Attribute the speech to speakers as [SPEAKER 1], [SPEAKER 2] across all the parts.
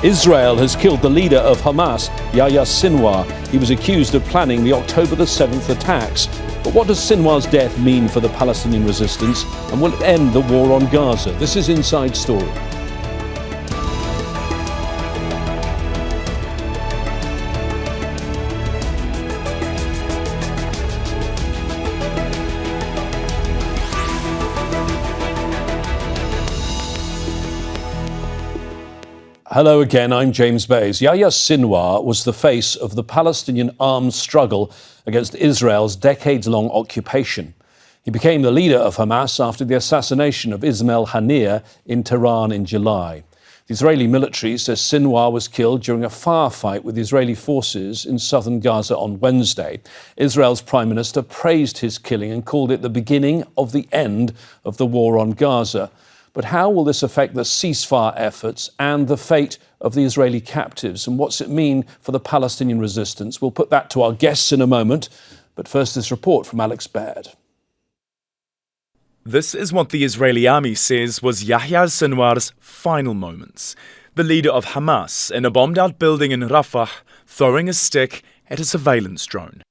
[SPEAKER 1] Israel has killed the leader of Hamas, Yahya Sinwar. He was accused of planning the October the 7th attacks. But what does Sinwar's death mean for the Palestinian resistance, and will it end the war on Gaza? This is Inside Story. Hello again, I'm James Bays. Yahya Sinwar was the face of the Palestinian armed struggle against Israel's decades-long occupation. He became the leader of Hamas after the assassination of Ismail Haniyeh in Tehran in July. The Israeli military says Sinwar was killed during a firefight with Israeli forces in southern Gaza on Wednesday. Israel's Prime Minister praised his killing and called it the beginning of the end of the war on Gaza. But how will this affect the ceasefire efforts and the fate of the Israeli captives? And what's it mean for the Palestinian resistance? We'll put that to our guests in a moment. But first, this report from Alex Baird.
[SPEAKER 2] This is what the Israeli army says was Yahya Sinwar's final moments. The leader of Hamas in a bombed-out building in Rafah throwing a stick at a surveillance drone.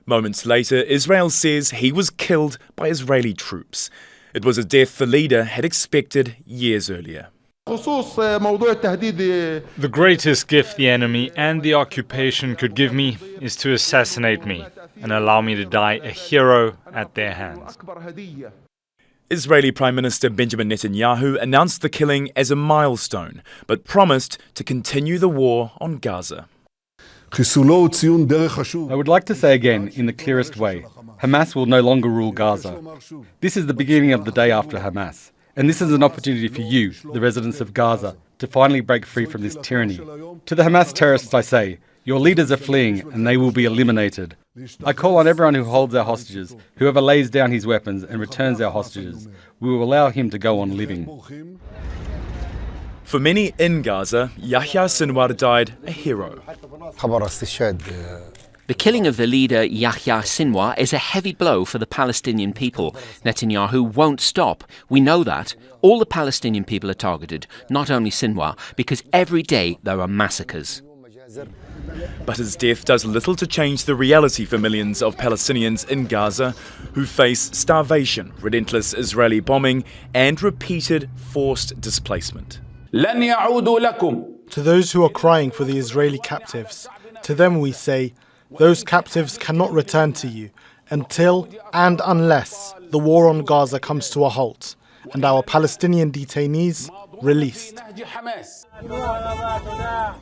[SPEAKER 2] Moments later, Israel says he was killed by Israeli troops. It was a death the leader had expected years earlier.
[SPEAKER 3] The greatest gift the enemy and the occupation could give me is to assassinate me and allow me to die a hero at their hands.
[SPEAKER 2] Israeli Prime Minister Benjamin Netanyahu announced the killing as a milestone, but promised to continue the war on Gaza.
[SPEAKER 4] I would like to say again, in the clearest way, Hamas will no longer rule Gaza. This is the beginning of the day after Hamas. And this is an opportunity for you, the residents of Gaza, to finally break free from this tyranny. To the Hamas terrorists I say, your leaders are fleeing and they will be eliminated. I call on everyone who holds our hostages, whoever lays down his weapons and returns our hostages, we will allow him to go on living.
[SPEAKER 2] For many in Gaza, Yahya Sinwar died a hero.
[SPEAKER 5] The killing of the leader Yahya Sinwar is a heavy blow for the Palestinian people. Netanyahu won't stop. We know that. All the Palestinian people are targeted, not only Sinwar, because every day there are massacres.
[SPEAKER 2] But his death does little to change the reality for millions of Palestinians in Gaza who face starvation, relentless Israeli bombing, and repeated forced displacement.
[SPEAKER 6] To those who are crying for the Israeli captives, to them we say, those captives cannot return to you until and unless the war on Gaza comes to a halt and our Palestinian detainees released.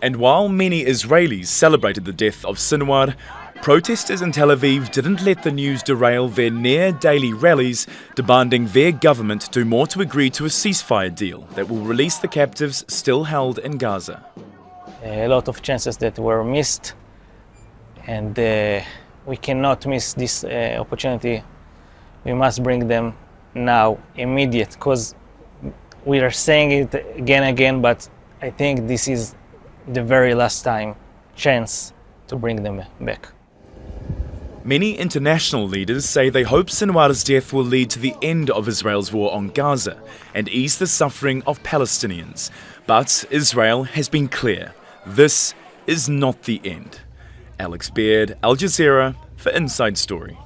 [SPEAKER 2] And while many Israelis celebrated the death of Sinwar, protesters in Tel Aviv didn't let the news derail their near-daily rallies demanding their government do more to agree to a ceasefire deal that will release the captives still held in Gaza.
[SPEAKER 7] A lot of chances that were missed, and we cannot miss this opportunity. We must bring them now, immediate, because we are saying it again and again, but I think this is the very last chance to bring them back.
[SPEAKER 2] Many international leaders say they hope Sinwar's death will lead to the end of Israel's war on Gaza and ease the suffering of Palestinians. But Israel has been clear. This is not the end. Alex Baird, Al Jazeera, for Inside Story.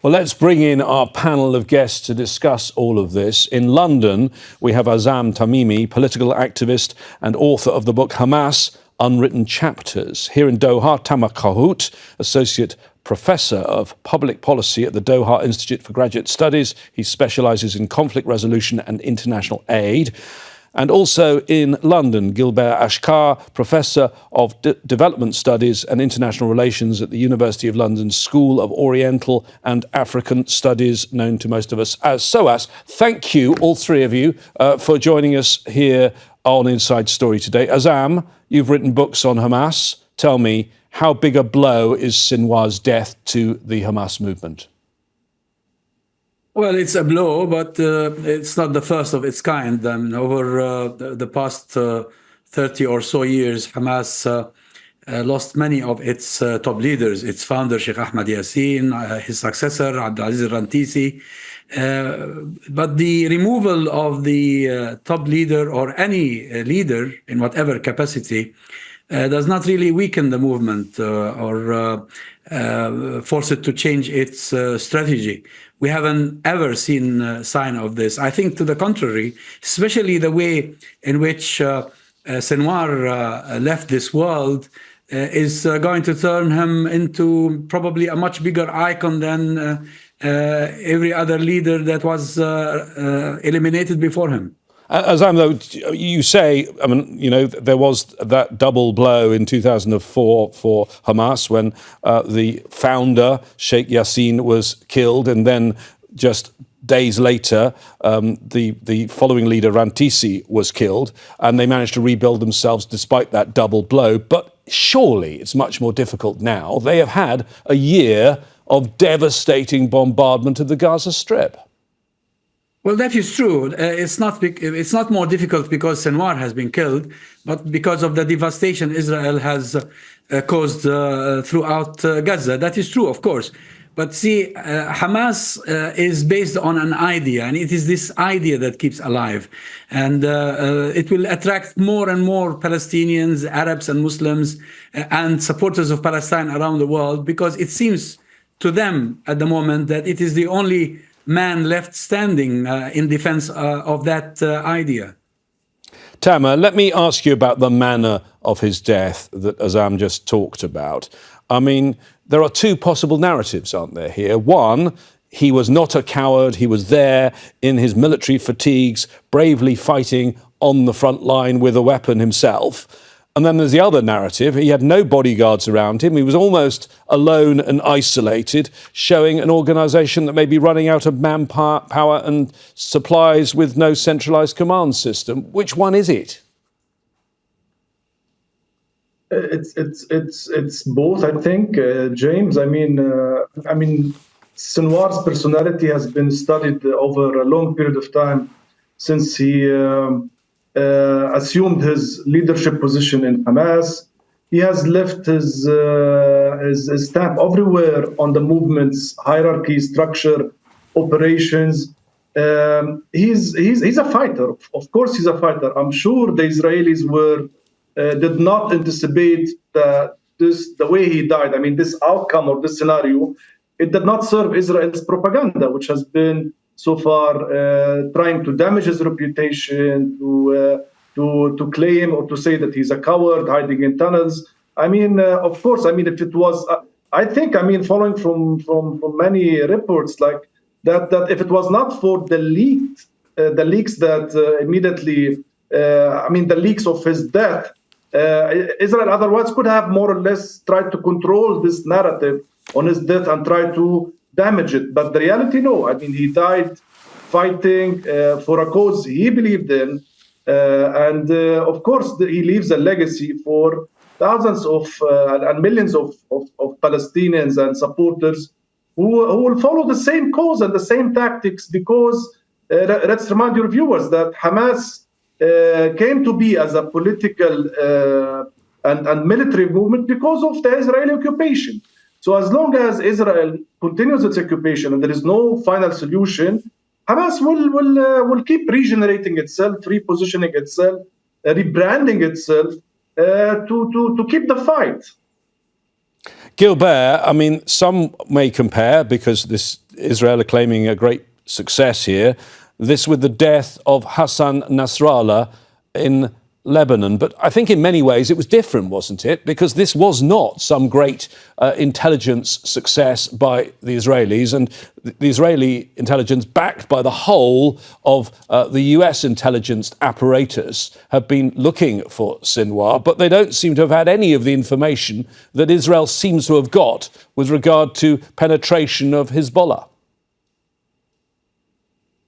[SPEAKER 1] Well, let's bring in our panel of guests to discuss all of this. In London, we have Azzam Tamimi, political activist and author of the book Hamas, Unwritten Chapters. Here in Doha, Tamer, Associate Professor of Public Policy at the Doha Institute for Graduate Studies. He specialises in conflict resolution and international aid. And also in London, Gilbert Achcar, Professor of Development Studies and International Relations at the University of London School of Oriental and African Studies, known to most of us as SOAS. Thank you, all three of you, for joining us here on Inside Story today. Azzam, you've written books on Hamas. Tell me, how big a blow is Sinwar's death to the Hamas movement?
[SPEAKER 8] Well, it's a blow, but it's not the first of its kind. Over the past 30 or so years, Hamas lost many of its top leaders, its founder, Sheikh Ahmed Yassin, his successor, Abdulaziz Rantisi, But the removal of the top leader or any leader in whatever capacity does not really weaken the movement or force it to change its strategy. We haven't ever seen a sign of this. I think to the contrary, especially the way in which Sinwar left this world is going to turn him into probably a much bigger icon than every other leader that was eliminated before him.
[SPEAKER 1] Azzam, though, you say, I mean, you know, there was that double blow in 2004 for Hamas when the founder, Sheikh Yassin, was killed, and then just days later, the following leader, Rantisi, was killed, and they managed to rebuild themselves despite that double blow. But surely it's much more difficult now. They have had a year of devastating bombardment of the Gaza Strip.
[SPEAKER 8] Well, that is true. It's not more difficult because Sinwar has been killed, but because of the devastation Israel has caused throughout Gaza. That is true, of course. But see, Hamas is based on an idea, and it is this idea that keeps alive. And it will attract more and more Palestinians, Arabs and Muslims, and supporters of Palestine around the world, because it seems to them at the moment that it is the only man left standing in defense of that idea.
[SPEAKER 1] Tamer, let me ask you about the manner of his death that Azzam just talked about. I mean, there are two possible narratives, aren't there, here? One, he was not a coward. He was there in his military fatigues, bravely fighting on the front line with a weapon himself. And then there's the other narrative. He had no bodyguards around him. He was almost alone and isolated, showing an organisation that may be running out of manpower and supplies with no centralised command system. Which one is it?
[SPEAKER 9] It's both, I think, James. I mean, Sinwar's personality has been studied over a long period of time since he assumed his leadership position in Hamas. He has left his stamp everywhere on the movement's hierarchy, structure, operations. He's a fighter. Of course, he's a fighter. I'm sure the Israelis did not anticipate the way he died. I mean, this outcome or this scenario, it did not serve Israel's propaganda, which has been so far trying to damage his reputation, to claim or to say that he's a coward hiding in tunnels. I mean, of course, I mean, if it was, I think, I mean, following from many reports like that if it was not for the leaks that immediately, I mean, the leaks of his death, Israel otherwise could have more or less tried to control this narrative on his death and try to damage it. But the reality, no. I mean, he died fighting for a cause he believed in. And of course, he leaves a legacy for thousands of and millions of Palestinians and supporters who will follow the same cause and the same tactics, because let's remind your viewers that Hamas came to be as a political and military movement because of the Israeli occupation. So as long as Israel continues its occupation and there is no final solution, Hamas will keep regenerating itself, repositioning itself, rebranding itself to keep the fight.
[SPEAKER 1] Gilbert, I mean, some may compare, because this Israel are claiming a great success here, this with the death of Hassan Nasrallah in Lebanon. But I think in many ways it was different, wasn't it? Because this was not some great intelligence success by the Israelis, and the Israeli intelligence, backed by the whole of the US intelligence apparatus, have been looking for Sinwar, but they don't seem to have had any of the information that Israel seems to have got with regard to penetration of Hezbollah.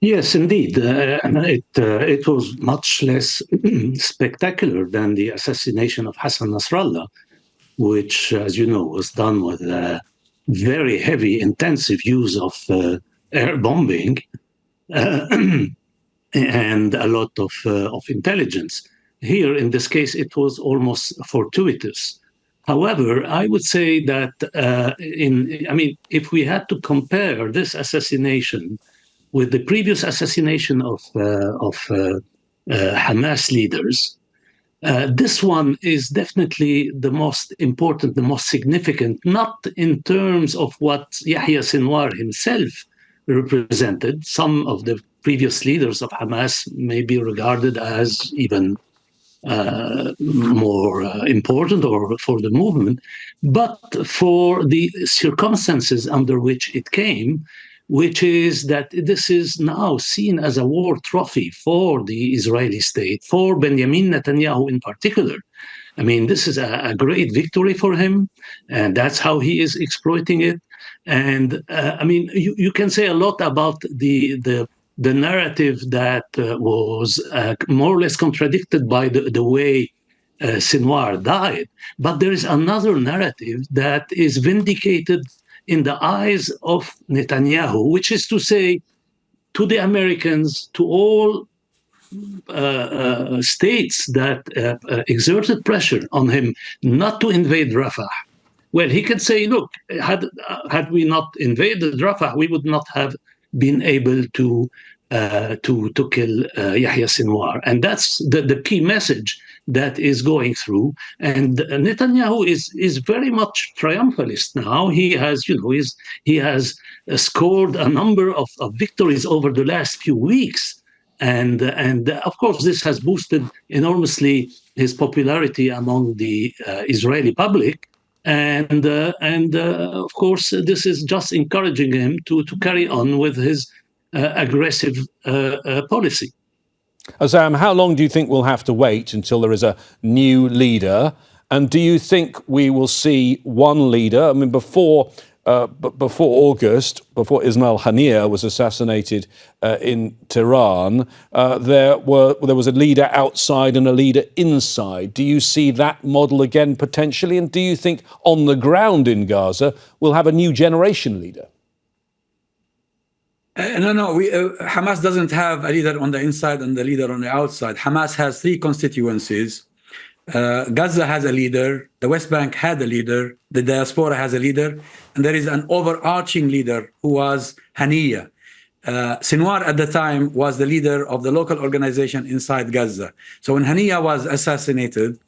[SPEAKER 10] Yes, indeed. It was much less spectacular than the assassination of Hassan Nasrallah, which, as you know, was done with very heavy, intensive use of air bombing and a lot of intelligence. Here, in this case, it was almost fortuitous. However, I would say that, if we had to compare this assassination with the previous assassination of Hamas leaders, this one is definitely the most important, the most significant, not in terms of what Yahya Sinwar himself represented. Some of the previous leaders of Hamas may be regarded as even more important or for the movement, but for the circumstances under which it came, which is that this is now seen as a war trophy for the Israeli state, for Benjamin Netanyahu in particular. I mean, this is a great victory for him, and that's how he is exploiting it. And I mean, you can say a lot about the narrative that was more or less contradicted by the way Sinwar died. But there is another narrative that is vindicated in the eyes of Netanyahu, which is to say, to the Americans, to all states that exerted pressure on him not to invade Rafah. Well, he could say, look, had we not invaded Rafah, we would not have been able to kill Yahya Sinwar. And that's the key message that is going through. And Netanyahu is very much triumphalist now. He has, he has scored a number of victories over the last few weeks. And of course, this has boosted enormously his popularity among the Israeli public. And of course, this is just encouraging him to carry on with his aggressive policy.
[SPEAKER 1] Azzam, how long do you think we'll have to wait until there is a new leader? And do you think we will see one leader? I mean, before August, before Ismail Haniyeh was assassinated in Tehran, there was a leader outside and a leader inside. Do you see that model again potentially? And do you think on the ground in Gaza we'll have a new generation leader?
[SPEAKER 8] No. Hamas doesn't have a leader on the inside and the leader on the outside. Hamas has three constituencies. Gaza has a leader, the West Bank had a leader, the diaspora has a leader, and there is an overarching leader who was Haniyeh. Sinwar at the time was the leader of the local organization inside Gaza. So when Haniyeh was assassinated,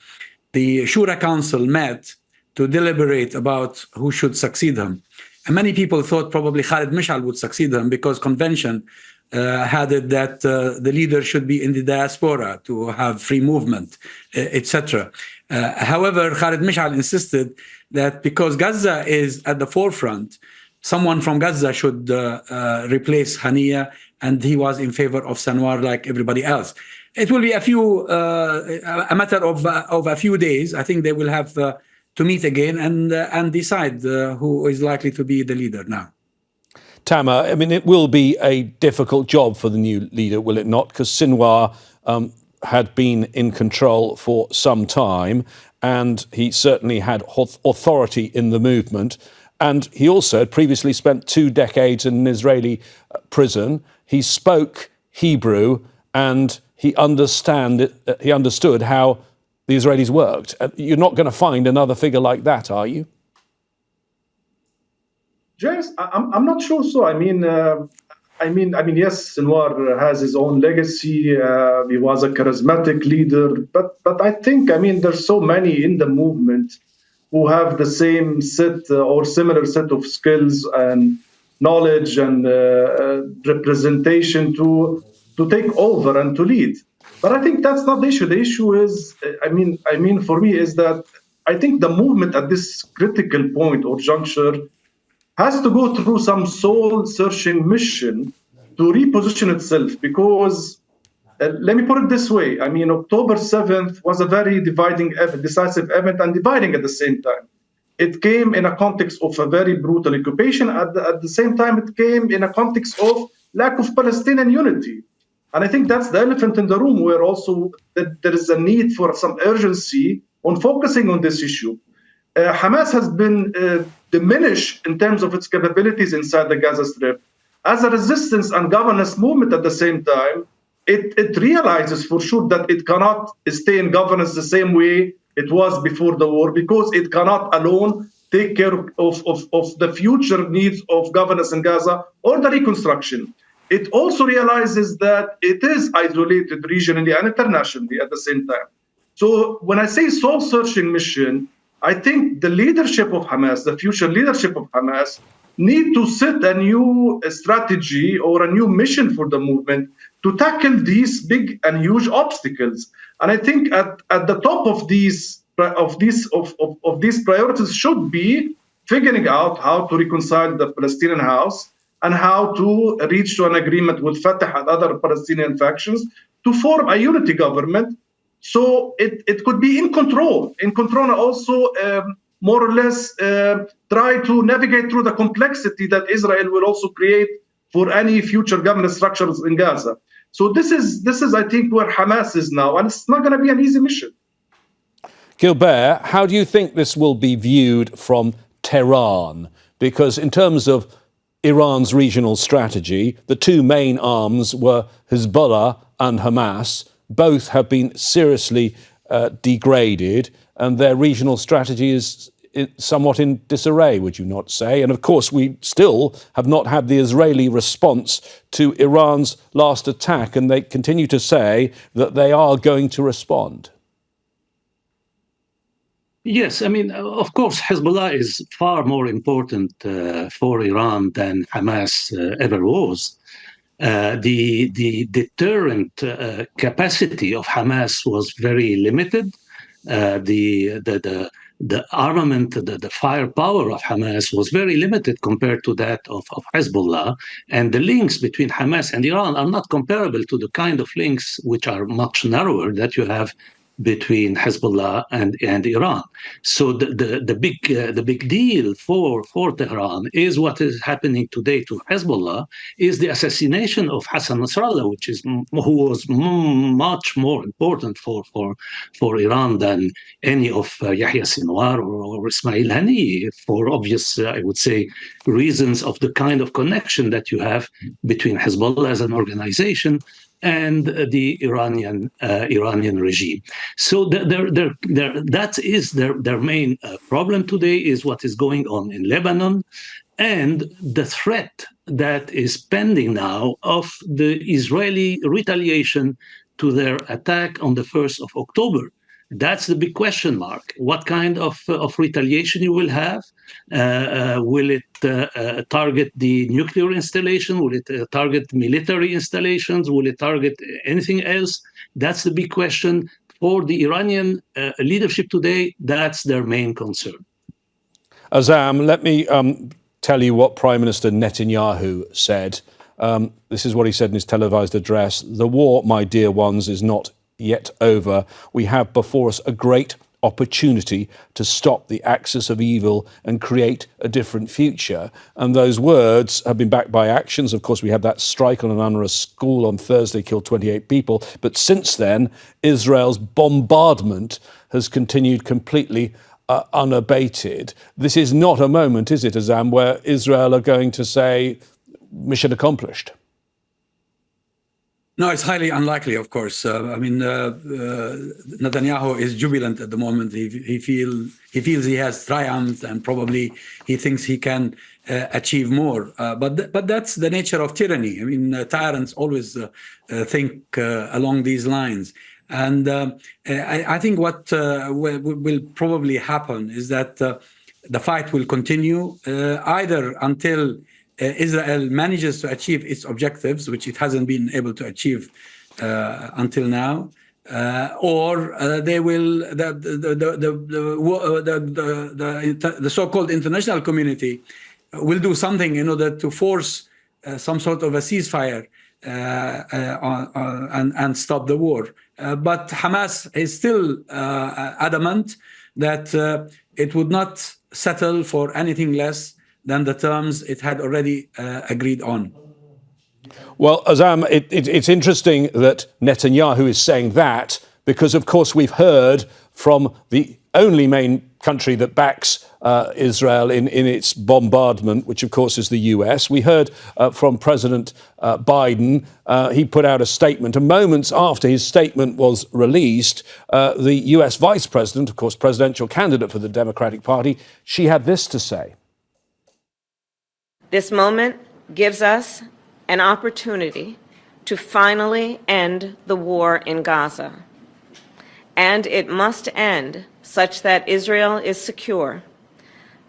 [SPEAKER 8] the Shura Council met to deliberate about who should succeed him. And many people thought probably Khalid Mash'al would succeed him because convention had it that the leader should be in the diaspora to have free movement, etc. However, Khalid Mash'al insisted that because Gaza is at the forefront, someone from Gaza should replace Haniyeh, and he was in favor of Sinwar like everybody else. It will be a matter of a few days. I think they will have to meet again and decide who is likely to be the leader now.
[SPEAKER 1] Tamer, I mean, it will be a difficult job for the new leader, will it not? Because Sinwar had been in control for some time, and he certainly had authority in the movement. And he also had previously spent 2 decades in an Israeli prison. He spoke Hebrew, and he understood how the Israelis worked. You're not going to find another figure like that, are you?
[SPEAKER 9] James, I'm not sure. So I mean, yes, Sinwar has his own legacy. He was a charismatic leader, but I think, there's so many in the movement who have the same set or similar set of skills and knowledge and representation to take over and to lead. But I think that's not the issue. The issue is, for me, is that I think the movement at this critical point or juncture has to go through some soul-searching mission to reposition itself. Because, let me put it this way, October 7th was a very decisive event and dividing at the same time. It came in a context of a very brutal occupation. At the same time, it came in a context of lack of Palestinian unity. And I think that's the elephant in the room, where also there is a need for some urgency on focusing on this issue. Hamas has been diminished in terms of its capabilities inside the Gaza Strip. As a resistance and governance movement at the same time, it realizes for sure that it cannot stay in governance the same way it was before the war, because it cannot alone take care of the future needs of governance in Gaza or the reconstruction. it also realizes that it is isolated regionally and internationally at the same time. So when I say soul-searching mission, I think the leadership of Hamas, the future leadership of Hamas, need to set a new strategy or a new mission for the movement to tackle these big and huge obstacles. And I think at the top of these priorities should be figuring out how to reconcile the Palestinian house and how to reach to an agreement with Fatah and other Palestinian factions to form a unity government. So it could be in control and also more or less try to navigate through the complexity that Israel will also create for any future government structures in Gaza. So this is I think where Hamas is now, and it's not going to be an easy mission.
[SPEAKER 1] Gilbert, how do you think this will be viewed from Tehran? Because in terms of Iran's regional strategy, the two main arms were Hezbollah and Hamas. Both have been seriously degraded, and their regional strategy is somewhat in disarray, would you not say? And of course, we still have not had the Israeli response to Iran's last attack, and they continue to say that they are going to respond.
[SPEAKER 10] Yes, I mean, of course, Hezbollah is far more important for Iran than Hamas ever was. The deterrent capacity of Hamas was very limited. The armament, the firepower of Hamas was very limited compared to that of Hezbollah. And the links between Hamas and Iran are not comparable to the kind of links which are much narrower that you have between Hezbollah and Iran. So the big deal for Tehran is what is happening today to Hezbollah is the assassination of Hassan Nasrallah, who was much more important for Iran than any of Yahya Sinwar or Ismail Haniyeh, for obvious, I would say, reasons of the kind of connection that you have between Hezbollah as an organization and the Iranian regime. So that is their main problem today is what is going on in Lebanon and the threat that is pending now of the Israeli retaliation to their attack on the 1st of October. That's the big question mark. What kind of retaliation you will have? Will it target the nuclear installation? Will it target military installations? Will it target anything else? That's the big question. For the Iranian leadership today, that's their main concern.
[SPEAKER 1] Azzam, let me tell you what Prime Minister Netanyahu said. This is what he said in his televised address. The war, my dear ones, is not yet over. We have before us a great opportunity to stop the axis of evil and create a different future. And those words have been backed by actions. Of course, we had that strike on an UNRWA school on Thursday, killed 28 people. But since then, Israel's bombardment has continued completely unabated. This is not a moment, is it, Azzam, where Israel are going to say, mission accomplished?
[SPEAKER 8] No, it's highly unlikely, of course. Netanyahu is jubilant at the moment. He feels he has triumphed, and probably he thinks he can achieve more. But that's the nature of tyranny. I mean, tyrants always think along these lines. And I think what will probably happen is that the fight will continue either until Israel manages to achieve its objectives, which it hasn't been able to achieve until now, or they will the so-called international community will do something in order to force some sort of a ceasefire and stop the war. But Hamas is still adamant that it would not settle for anything less than the terms it had already agreed on.
[SPEAKER 1] Well, Azzam, it's interesting that Netanyahu is saying that because, of course, we've heard from the only main country that backs Israel in its bombardment, which, of course, is the US. We heard from President Biden. He put out a statement. And moments after his statement was released, the US vice president, of course, presidential candidate for the Democratic Party, she had this to say.
[SPEAKER 11] This moment gives us an opportunity to finally end the war in Gaza. And it must end such that Israel is secure,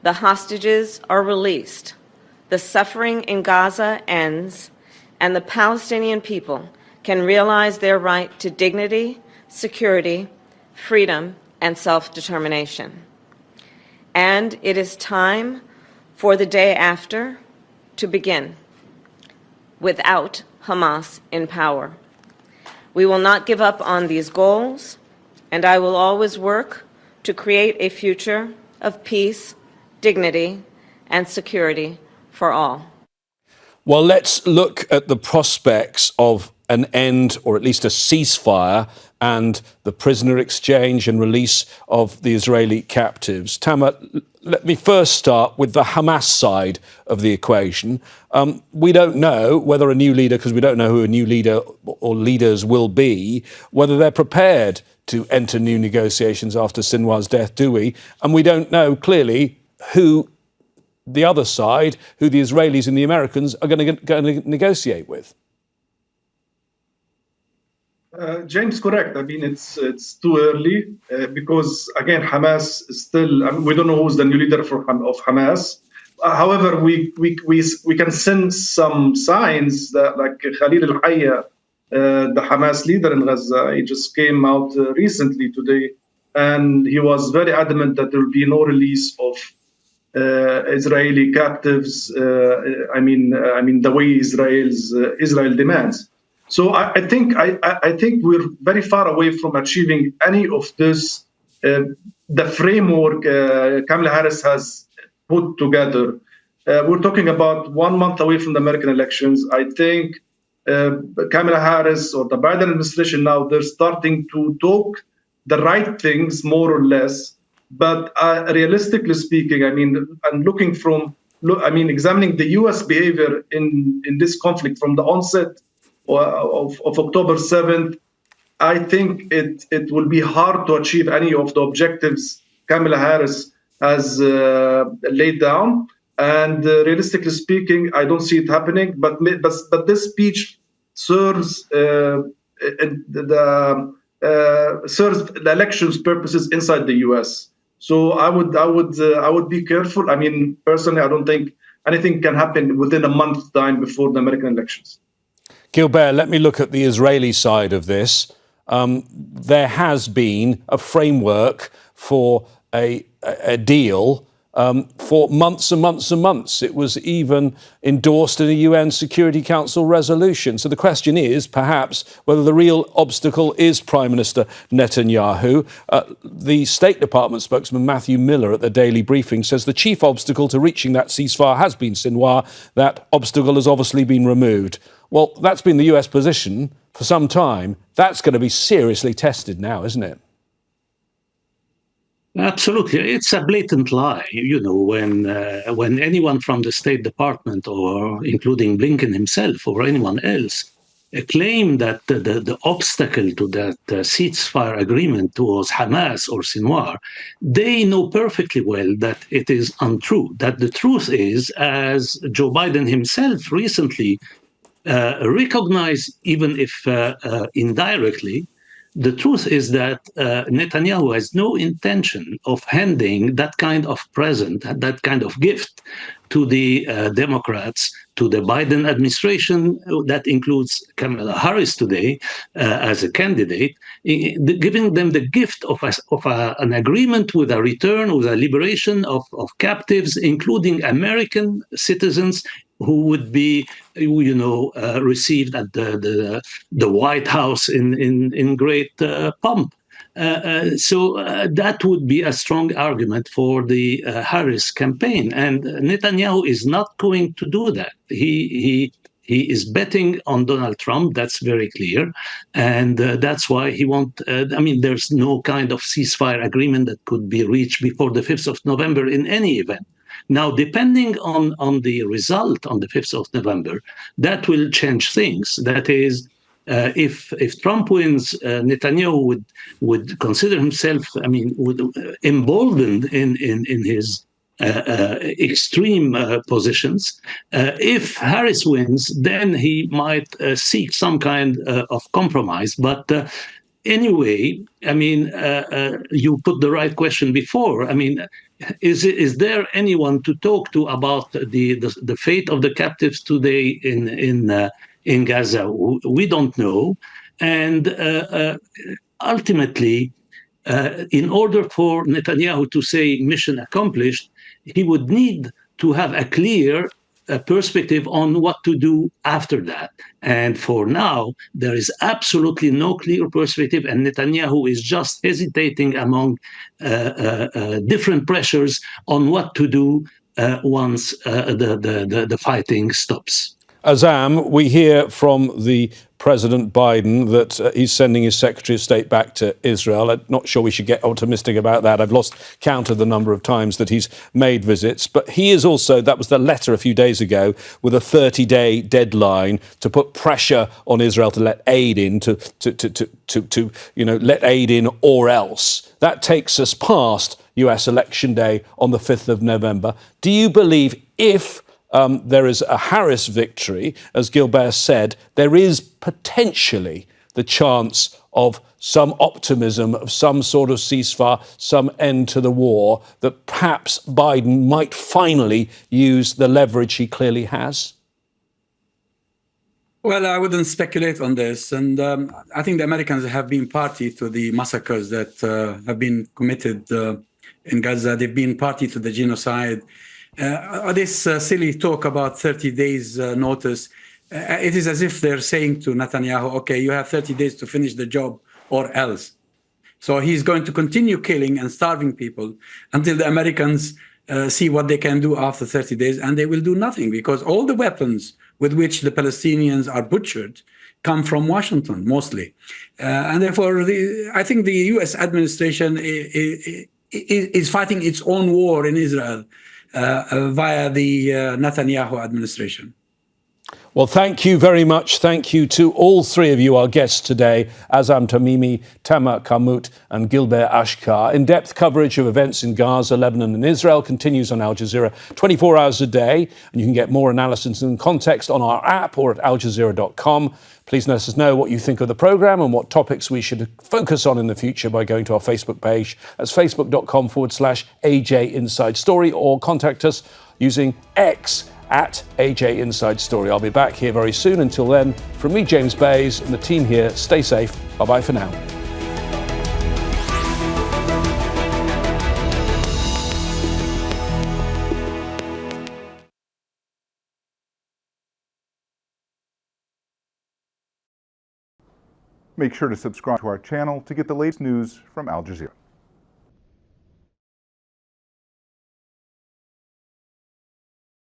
[SPEAKER 11] the hostages are released, the suffering in Gaza ends, and the Palestinian people can realize their right to dignity, security, freedom, and self-determination. And it is time for the day after to begin, without Hamas in power. We will not give up on these goals, and I will always work to create a future of peace, dignity, and security for all.
[SPEAKER 1] Well, let's look at the prospects of an end, or at least a ceasefire, and the prisoner exchange and release of the Israeli captives. Tamer, let me first start with the Hamas side of the equation. We don't know whether a new leader, because we don't know who a new leader or leaders will be, whether they're prepared to enter new negotiations after Sinwar's death, do we? And we don't know clearly who the other side, who the Israelis and the Americans are going to negotiate with.
[SPEAKER 9] James, correct. I mean, it's too early because, again, Hamas is still. I mean, we don't know who's the new leader of Hamas. However, we can sense some signs that, like Khalil al-Hayya, the Hamas leader in Gaza, he just came out recently today, and he was very adamant that there will be no release of Israeli captives. I mean, the way Israel demands. So I think we're very far away from achieving any of this. The framework Kamala Harris has put together. We're talking about 1 month away from the American elections. I think Kamala Harris or the Biden administration now, they're starting to talk the right things, more or less. But realistically speaking, I mean, examining the U.S. behavior in this conflict from the onset of October 7th, I think it will be hard to achieve any of the objectives Kamala Harris has laid down. And realistically speaking, I don't see it happening. But this speech serves serves the elections purposes inside the U.S. So I would be careful. I mean, personally, I don't think anything can happen within a month's time before the American elections.
[SPEAKER 1] Gilbert, let me look at the Israeli side of this. There has been a framework for a deal for months and months and months. It was even endorsed in a UN Security Council resolution. So the question is, perhaps, whether the real obstacle is Prime Minister Netanyahu. The State Department spokesman Matthew Miller at the Daily Briefing says the chief obstacle to reaching that ceasefire has been Sinwar. That obstacle has obviously been removed. Well, that's been the US position for some time. That's going to be seriously tested now, isn't it?
[SPEAKER 10] Absolutely. It's a blatant lie. You know, when anyone from the State Department, or including Blinken himself or anyone else, claim that the obstacle to that ceasefire agreement was Hamas or Sinwar, they know perfectly well that it is untrue. That the truth is, as Joe Biden himself recently recognized, even if indirectly, the truth is that Netanyahu has no intention of handing that kind of present, that kind of gift to the Democrats, to the Biden administration. That includes Kamala Harris today as a candidate, giving them the gift of an agreement with a return, with a liberation of captives, including American citizens who would be, received at the White House in great pomp. So that would be a strong argument for the Harris campaign, and Netanyahu is not going to do that. He is betting on Donald Trump. That's very clear, and that's why he won't. There's no kind of ceasefire agreement that could be reached before the 5th of November in any event. Now, depending on the result on the 5th of November, that will change things. That is, if Trump wins, Netanyahu would consider himself, emboldened in his extreme positions. If Harris wins, then he might seek some kind of compromise. But anyway, I mean, you put the right question before. I mean, is there anyone to talk to about the fate of the captives today in Gaza? We don't know, and ultimately, in order for Netanyahu to say mission accomplished, he would need to have a clear perspective on what to do after that. And for now, there is absolutely no clear perspective, and Netanyahu is just hesitating among different pressures on what to do once the fighting stops.
[SPEAKER 1] Azzam, we hear from the President Biden that he's sending his Secretary of State back to Israel. I'm not sure we should get optimistic about that. I've lost count of the number of times that he's made visits. But he is also, that was the letter a few days ago, with a 30-day deadline to put pressure on Israel to let aid in, to let aid in or else. That takes us past US election day on the 5th of November. Do you believe if there is a Harris victory, as Gilbert said, there is potentially the chance of some optimism, of some sort of ceasefire, some end to the war, that perhaps Biden might finally use the leverage he clearly has?
[SPEAKER 8] Well, I wouldn't speculate on this. And I think the Americans have been party to the massacres that have been committed in Gaza. They've been party to the genocide. This silly talk about 30 days notice, it is as if they're saying to Netanyahu, okay, you have 30 days to finish the job or else. So he's going to continue killing and starving people until the Americans see what they can do after 30 days, and they will do nothing because all the weapons with which the Palestinians are butchered come from Washington, mostly. And therefore, I think the U.S. administration is fighting its own war in Israel via the Netanyahu administration.
[SPEAKER 1] Well, thank you very much. Thank you to all three of you, our guests today, Azzam Tamimi, Tamer Qarmout and Gilbert Achcar. In-depth coverage of events in Gaza, Lebanon and Israel continues on Al Jazeera 24 hours a day. And you can get more analysis and context on our app or at aljazeera.com. Please let us know what you think of the programme and what topics we should focus on in the future by going to our Facebook page. That's facebook.com/AJ Inside Story, or contact us using X at AJ Inside Story. I'll be back here very soon. Until then, from me, James Bays, and the team here, stay safe. Bye-bye for now.
[SPEAKER 12] Make sure to subscribe to our channel to get the latest news from Al Jazeera.